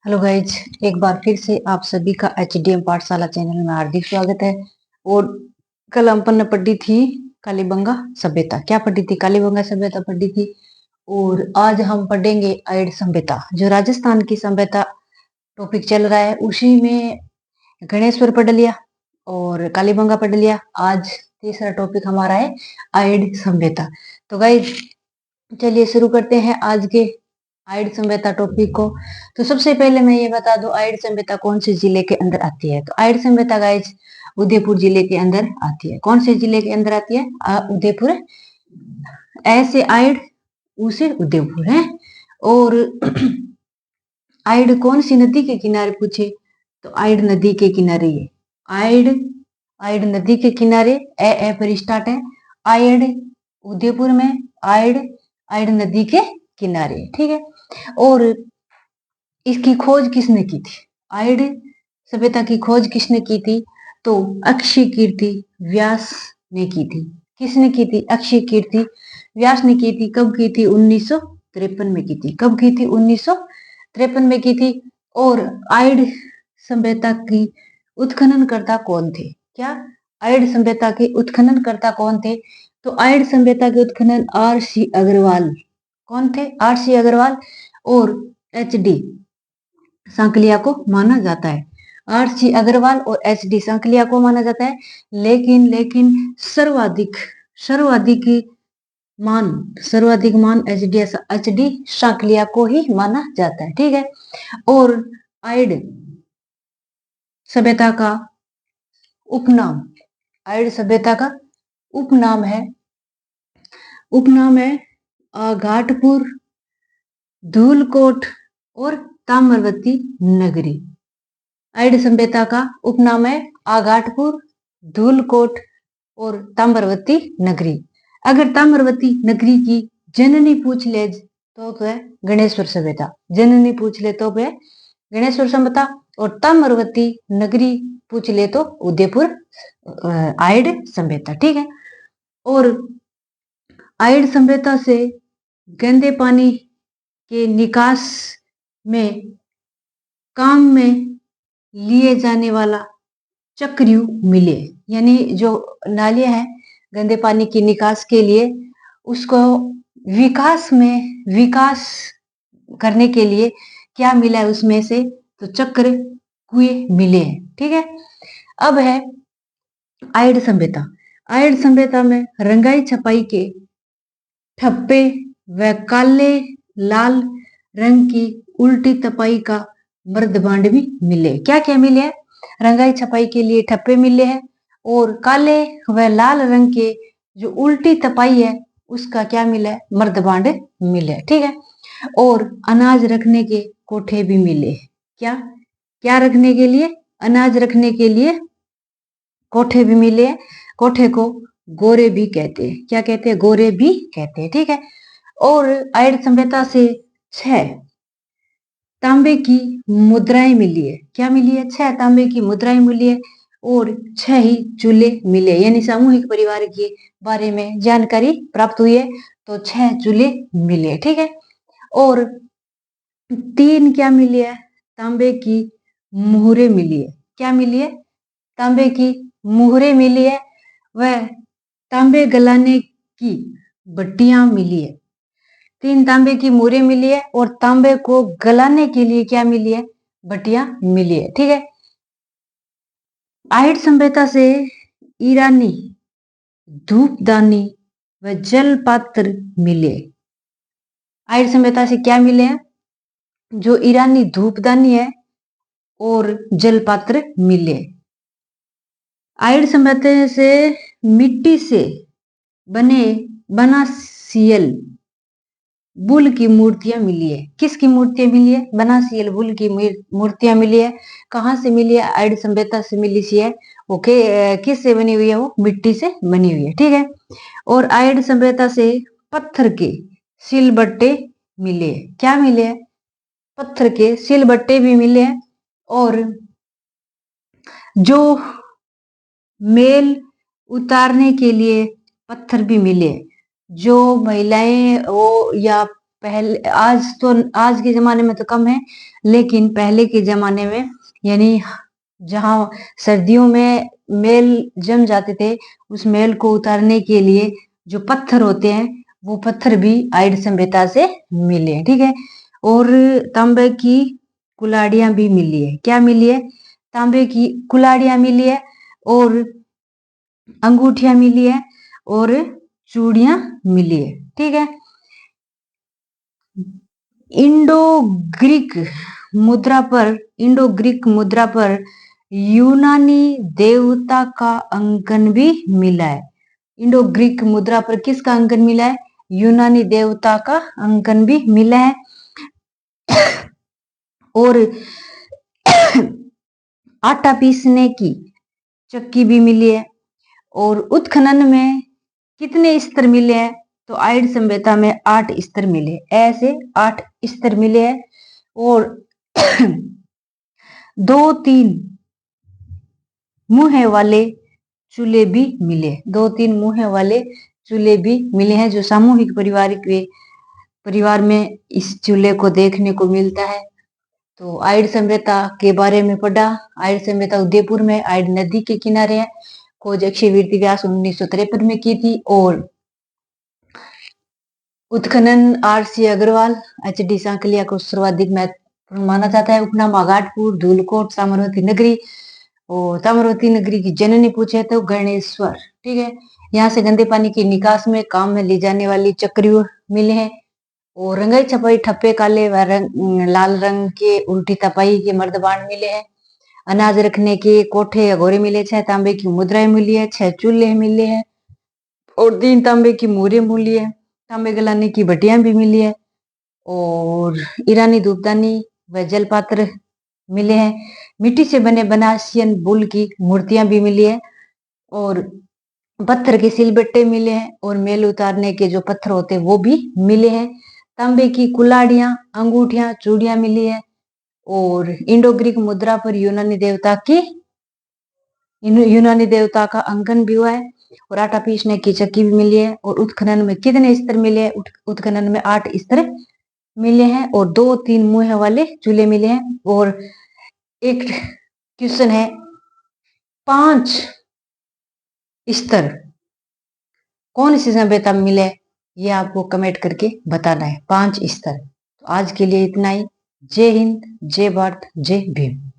Hello guys, एक बार फिर से आप सभी का एचडीएम पाठशाला चैनल में हार्दिक स्वागत है। और कल अपन ने पढ़ी थी कालीबंगा सभ्यता। क्या पढ़ी थी? कालीबंगा सभ्यता पढ़ी थी। और आज हम पढ़ेंगे आयड सभ्यता, जो राजस्थान की सभ्यता टॉपिक चल रहा है। उसी में गणेश्वर पढ़ लिया और कालीबंगा पढ़ लिया। आज तीसरा टॉपिक हमारा है आयड सभ्यता। तो गाइज चलिए शुरू करते हैं आज के आयड सभ्यता टॉपिक को। तो सबसे पहले मैं ये बता दूं, आयड सभ्यता कौन से जिले के अंदर आती है। तो आयड सभ्यता गाइज उदयपुर जिले के अंदर आती है। कौन से जिले के अंदर आती है? उदयपुर। ऐसे आयड उसे उदयपुर है। और आयड कौन सी नदी के किनारे पूछे तो आयड नदी के किनारे है। आयड आयड नदी के किनारे ए पर स्टार्ट है। आयड उदयपुर में। आयड आयड नदी के किनारे, ठीक है। और इसकी खोज किसने की थी? आयड सभ्यता की खोज किसने की थी? तो अक्षय कीर्ति व्यास ने की थी। किसने की थी? अक्षय कीर्ति व्यास ने की थी। कब की थी? 1953 में की थी। कब की थी? 1953 में की थी। और आयड सभ्यता की उत्खननकर्ता कौन थे? क्या आयड सभ्यता के उत्खननकर्ता कौन थे? तो आयड सभ्यता के उत्खनन आर.सी. अग्रवाल। कौन थे? आर.सी. अग्रवाल और एच.डी. सांकलिया को माना जाता है। आर.सी. अग्रवाल और एच.डी. सांकलिया को माना जाता है। लेकिन सर्वाधिक सर्वाधिक सर्वाधिक मान एच.डी. सांकलिया को ही माना जाता है, ठीक है। और आयड सभ्यता का उपनाम, आयड सभ्यता का उपनाम है घाटपुर, धूलकोट और ताम्रवती नगरी। आयड सभ्यता का उपनाम है आघाटपुर, धूलकोट और ताम्रवती नगरी। अगर ताम्रवती नगरी की जननी पूछ ले तो है गणेश्वर सभ्यता। जननी पूछ ले तो है गणेश्वर सभ्यता। और ताम्रवती नगरी पूछ ले तो उदयपुर आयड सभ्यता, ठीक है। और आयड सभ्यता से गंदे पानी के निकास में काम में लिए जाने वाला चक्रव्यूह मिले। यानी जो नालियां हैं गंदे पानी की निकास के लिए, उसको विकास करने के लिए क्या मिला है उसमें से? तो चक्र कुएं मिले हैं, ठीक है। अब है आयड सभ्यता। आयड सभ्यता में रंगाई छपाई के ठप्पे व काले लाल रंग की उल्टी तपाई का मर्दबांड भी मिले। क्या क्या मिले हैं? रंगाई छपाई के लिए ठप्पे मिले हैं और काले व लाल रंग के जो उल्टी तपाई है उसका क्या मिला है? मर्दबांड मिले, ठीक है। और अनाज रखने के कोठे भी मिले। क्या क्या रखने के लिए? अनाज रखने के लिए कोठे भी मिले। कोठे को गोरे भी कहते हैं। क्या कहते हैं? गोरे भी कहते हैं, ठीक है। और आयड सभ्यता से 6 तांबे की मुद्राएं मिली है। क्या मिली है? 6 तांबे की मुद्राएं मिली है और 6 ही चूल्हे मिले। यानी सामूहिक परिवार के बारे में जानकारी प्राप्त हुई है तो 6 चूल्हे मिले, ठीक है। और 3 क्या मिली है? तांबे की मुहरे मिली है। क्या मिली है? तांबे की मुहरे मिली है। वह तांबे गलाने की भट्टियां मिली है। 3 तांबे की मुहरे मिली है और तांबे को गलाने के लिए क्या मिली है? भट्टियां मिली है, ठीक है। आयड सभ्यता से ईरानी धूपदानी व जल पात्र मिले। आयड सभ्यता से क्या मिले हैं? जो ईरानी धूपदानी है और जल पात्र मिले। आयड सभ्यता से मिट्टी से बना सियल बुल की मूर्तियां मिली है। किसकी मूर्तियां मिली है? बना सियल बुल की मूर्तियां मिली है। कहाँ से मिली है? आयड सभ्यता से मिली सी है। ओके, किस से बनी हुई है? वो मिट्टी से बनी हुई है, ठीक है। और आयड सभ्यता से पत्थर के सिलबट्टे मिले। क्या मिले हैं? पत्थर के सिलबट्टे भी मिले हैं। और जो मेल उतारने के लिए पत्थर भी मिले। जो महिलाएं वो या पहले आज के जमाने में तो कम है, लेकिन पहले के जमाने में यानी जहां सर्दियों में मेल जम जाते थे, उस मेल को उतारने के लिए जो पत्थर होते हैं वो पत्थर भी आयड सभ्यता से मिले हैं, ठीक है। और तांबे की कुल्हाड़ियां भी मिली है। क्या मिली है? तांबे की कुल्हाड़ियां मिली है और अंगूठियां मिली है और चूड़ियां मिली है, ठीक है। इंडो ग्रीक मुद्रा पर यूनानी देवता का अंकन भी मिला है। इंडो ग्रीक मुद्रा पर किसका अंकन मिला है? यूनानी देवता का अंकन भी मिला है। और आटा पीसने की चक्की भी मिली है। और उत्खनन में कितने स्तर मिले हैं? तो आयड सभ्यता में 8 स्तर मिले, ऐसे 8 स्तर मिले हैं। और 2-3 मुंह वाले चूल्हे भी मिले, 2-3 मुंह वाले चूल्हे भी मिले हैं, जो सामूहिक परिवार में इस चूल्हे को देखने को मिलता है। तो आयड सभ्यता के बारे में पढ़ा। आयड सभ्यता उदयपुर में आयड नदी के किनारे है। खोज अक्षय वीरती व्यास 1953 में की थी। और उत्खनन RC अग्रवाल HD सांकलिया को सर्वाधिक महत्वपूर्ण माना जाता है। उपनाम आगाटपुर, धूलकोट, सामरवती नगरी। और सामरवती नगरी की जननी पूछे तो गणेश्वर, ठीक है। यहाँ से गंदे पानी की निकास में काम में ली जाने वाली चक्रियों मिले हैं। और रंगाई छपाई ठप्पे काले व लाल रंग के उल्टी तपाई के मर्दबान मिले हैं। अनाज रखने के कोठे अघोरे मिले। 6 तांबे की मुद्राएं मिली है। 6 चूल्हे मिले हैं और 3 तांबे की मूरे मिली है। तांबे गलाने की भटियां भी मिली है। और ईरानी धूपदानी व जलपात्र मिले हैं। मिट्टी से बने बनासियन बुल की मूर्तियां भी मिली है। और पत्थर के सिलबट्टे मिले हैं। और मेल उतारने के जो पत्थर होते हैं वो भी मिले हैं। तांबे की कुल्हाड़ियां, अंगूठियां, चूड़ियां मिली है। और इंडो ग्रीक मुद्रा पर यूनानी देवता का अंकन भी हुआ है। और आटा पीसने की चक्की भी मिली है। और उत्खनन में कितने स्तर मिले हैं? उत्खनन में 8 स्तर मिले हैं। और 2-3 मुंह वाले चूल्हे मिले हैं। और एक क्वेश्चन है, 5 स्तर कौन सी सभ्यता में मिले? ये आपको कमेंट करके बताना है। 5 स्तर। तो आज के लिए इतना ही। जय हिंद, जय भारत, जय भीम।